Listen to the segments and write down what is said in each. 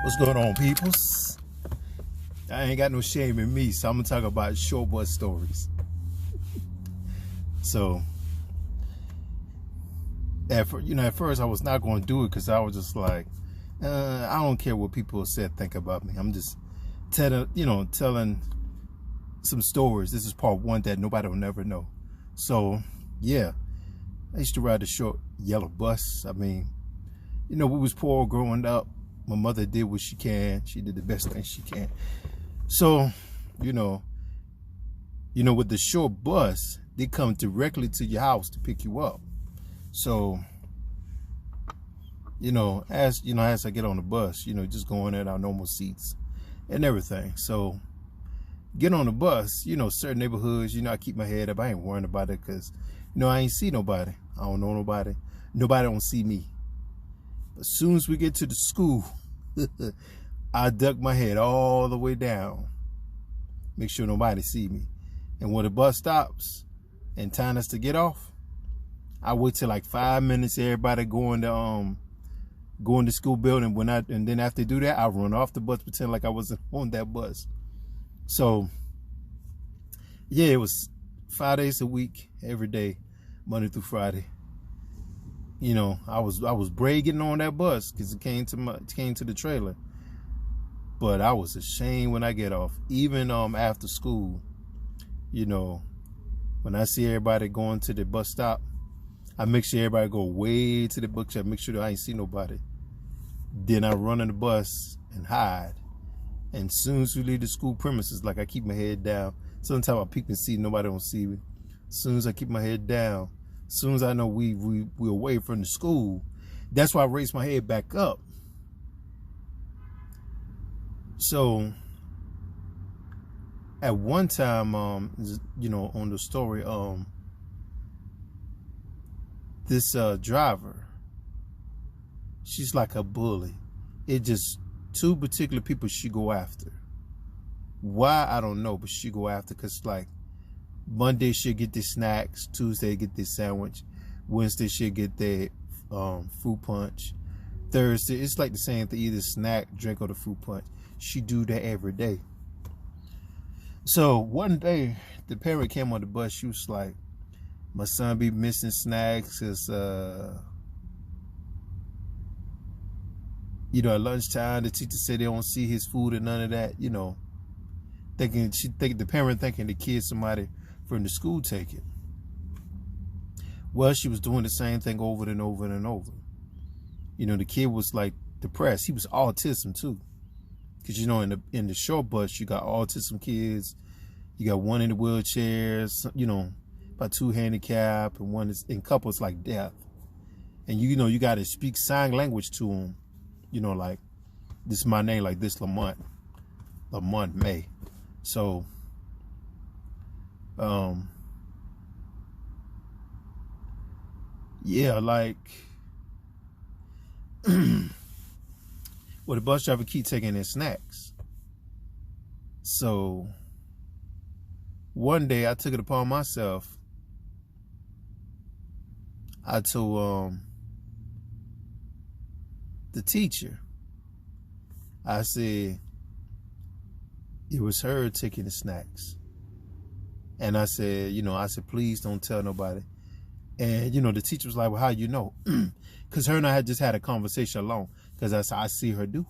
What's going on, peoples? I ain't got no shame in me, so I'm gonna talk about short bus stories. So, at first I was not going to do it because I was just like, I don't care what people think about me. I'm just telling some stories. This is part one that nobody will never know. So, yeah, I used to ride the short yellow bus. I mean, we was poor growing up. My mother did what she can. She did the best thing she can. So, with the short bus, they come directly to your house to pick you up. So, as I get on the bus, just going at our normal seats and everything. So, get on the bus, certain neighborhoods, I keep my head up. I ain't worrying about it because, I ain't see nobody. I don't know nobody. Nobody don't see me. As soon as we get to the school, I duck my head all the way down. Make sure nobody see me. And when the bus stops and time us to get off, I wait till like 5 minutes, everybody going to school building. And then after they do that, I run off the bus, pretend like I wasn't on that bus. So, yeah, it was 5 days a week, every day, Monday through Friday. I was brave getting on that bus because it came to the trailer. But I was ashamed when I get off. Even after school, when I see everybody going to the bus stop, I make sure everybody go way to the bookshop, make sure that I ain't see nobody. Then I run on the bus and hide. And as soon as we leave the school premises, like I keep my head down. Sometimes I peek and see nobody don't see me. As soon as I keep my head down, as soon as I know we're away from the school, that's why I raise my head back up. So, at one time, on the story, this driver, she's like a bully. It just two particular people she go after. Why, I don't know, but she go after because like Monday she'll get the snacks, Tuesday get this sandwich, Wednesday she'll get their fruit punch, Thursday it's like the same thing, either snack, drink, or the fruit punch. She do that every day. So one day the parent came on the bus. She was like, my son be missing snacks. It's at lunchtime the teacher said they don't see his food and none of that, the parent thinking the kid somebody from the school take it. Well, she was doing the same thing over and over and over. The kid was like depressed. He was autism too. Because in the short bus you got autism kids, you got one in the wheelchairs, about two handicapped, and one is in couples like deaf. And you got to speak sign language to them. Like this is my name, like this Lamont May. So yeah, like well, the bus driver keep taking his snacks. So one day I took it upon myself. I told the teacher, I said it was her taking the snacks. And I said, please don't tell nobody. And, the teacher was like, well, how you know? Because her and I had just had a conversation alone. Because I see her do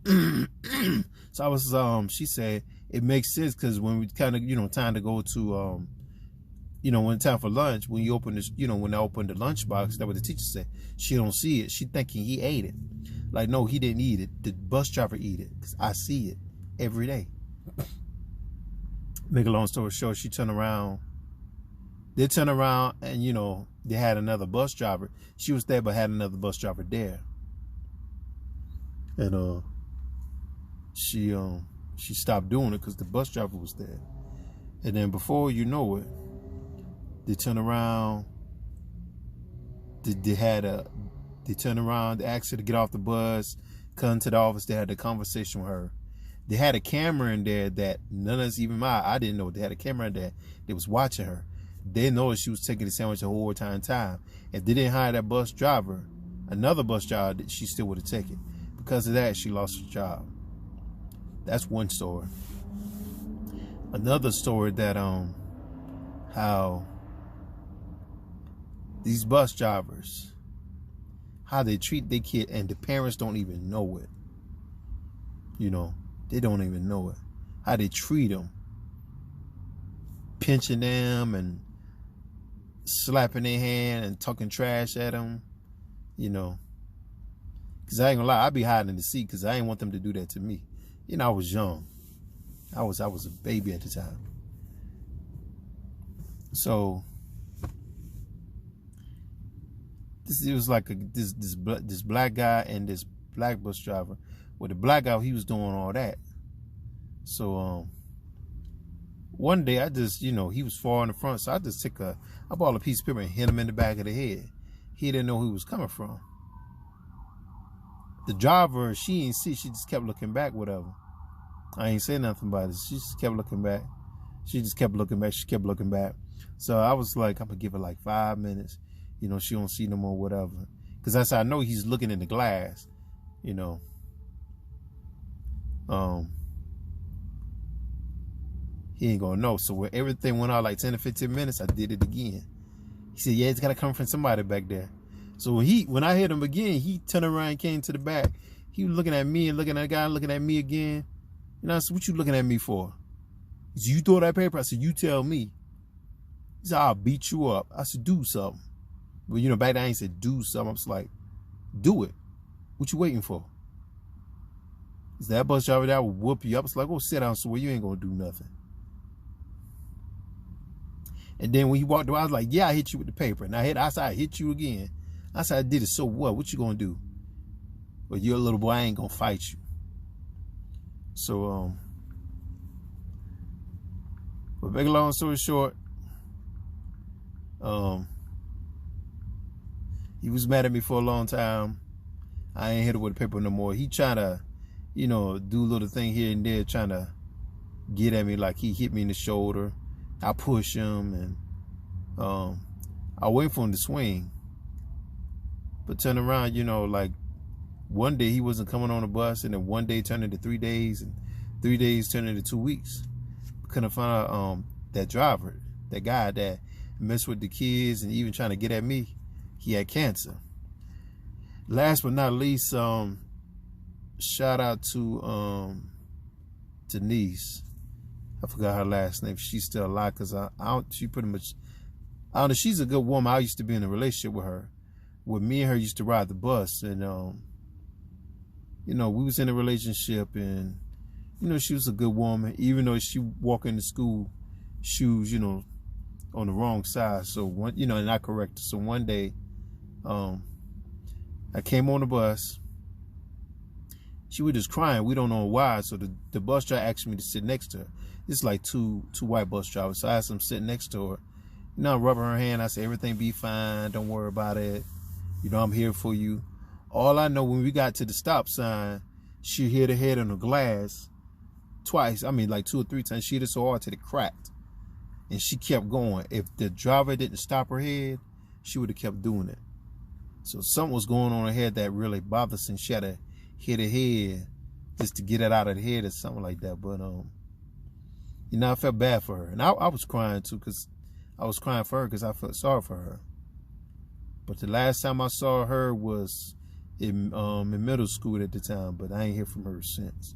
it. So I was, she said, it makes sense because when we kind of, time to go to, when time for lunch, when you open this, when I opened the lunch box, that's what the teacher said. She don't see it. She thinking he ate it. Like, no, he didn't eat it. The bus driver eat it because I see it every day. Make a long story short, she turned around. They turned around and, they had another bus driver. She was there, but had another bus driver there. And she stopped doing it because the bus driver was there. And then before you know it, they turned around. They turned around, they asked her to get off the bus, come to the office. They had a conversation with her. They had a camera in there that none of us, even I didn't know. They had a camera in there that was watching her. They know she was taking the sandwich the whole entire time. If they didn't hire that bus driver, another bus job that she still would have taken. Because of that, she lost her job. That's one story. Another story that how these bus drivers, how they treat their kid, and the parents don't even know it. You know, they don't even know it. How they treat them, pinching them and slapping their hand and talking trash at them. You know, because I ain't gonna lie, I be hiding in the seat because I ain't want them to do that to me. You know, I was young. I was a baby at the time. So it was like this black guy and this black bus driver. Well, the black guy, he was doing all that. So one day I just, you know, he was far in the front, so I just I bought a piece of paper and hit him in the back of the head. He didn't know who he was coming from. The driver, she ain't see, she just kept looking back, whatever. I ain't saying nothing about it. She just kept looking back. She just kept looking back. She kept looking back. So I was like, I'm gonna give her like 5 minutes. You know, she don't see no more, whatever. Because that's how I know he's looking in the glass. You know. He ain't gonna know. So when everything went out like 10 to 15 minutes, I did it again. He said, yeah, it's gotta come from somebody back there. So when I hit him again, he turned around and came to the back. He was looking at me and looking at the guy, looking at me again. And I said, what you looking at me for? He said, you throw that paper? I said, you tell me. He said, I'll beat you up. I said, do something. But you know, back then I ain't said do something. I was like, do it. What you waiting for? He said, that bus driver there will whoop you up. I was like, oh, sit down somewhere. You ain't gonna do nothing. And then when he walked away, I was like, yeah, I hit you with the paper. And I said, I hit you again. I said, I did it. So what? What you gonna do? Well, you're a little boy. I ain't gonna fight you. So, but make a long story short, he was mad at me for a long time. I ain't hit him with the paper no more. He trying to, you know, do a little thing here and there, trying to get at me, like he hit me in the shoulder. I push him, and I wait for him to swing. But turn around, you know, like one day he wasn't coming on the bus, and then one day turned into 3 days, and 3 days turned into 2 weeks. Couldn't find out that driver, that guy that messed with the kids and even trying to get at me. He had cancer. Last but not least, shout out to Denise. I forgot her last name. She's still alive because she pretty much, I don't know, she's a good woman. I used to be in a relationship with her. With me and her used to ride the bus, and you know, we was in a relationship, and you know, she was a good woman, even though she walked into school shoes, you know, on the wrong side. So one, you know, not correct. So one day, I came on the bus. She was just crying. We don't know why. So the bus driver asked me to sit next to her. It's like two white bus drivers. So I asked them to sit next to her. You know, rubbing her hand. I said, everything be fine. Don't worry about it. You know, I'm here for you. All I know, when we got to the stop sign, she hit her head on the glass twice. I mean, like 2 or 3 times. She hit it so hard till it cracked. And she kept going. If the driver didn't stop her head, she would have kept doing it. So something was going on in her head that really bothered us, and she had to hit her head just to get it out of the head or something like that. But, you know, I felt bad for her. And I was crying too, because I was crying for her because I felt sorry for her. But the last time I saw her was in middle school at the time, but I ain't hear from her since.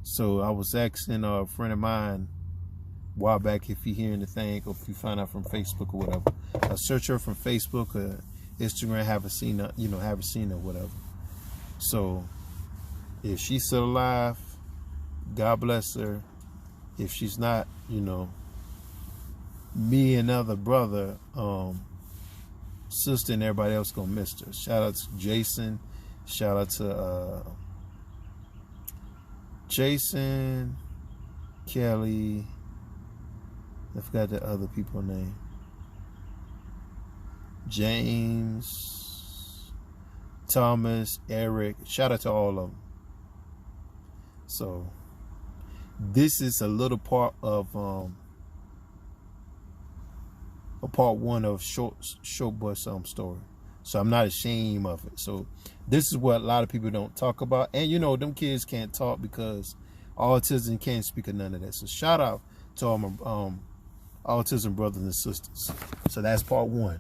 So I was asking a friend of mine a while back if he hear anything, or if he find out from Facebook or whatever. I search her from Facebook or Instagram, haven't seen her, you know, haven't seen her, whatever. So if she's still alive, God bless her. If she's not, you know, me and other brother, sister, and everybody else gonna miss her. Shout out to Jason. Shout out to Jason, Kelly. I forgot the other people's name. James, Thomas, Eric. Shout out to all of them. So this is a little part of a part 1 of short bus story. So I'm not ashamed of it. So this is what a lot of people don't talk about. And, you know, them kids can't talk because autism can't speak of none of that. So shout out to all my autism brothers and sisters. So that's part 1.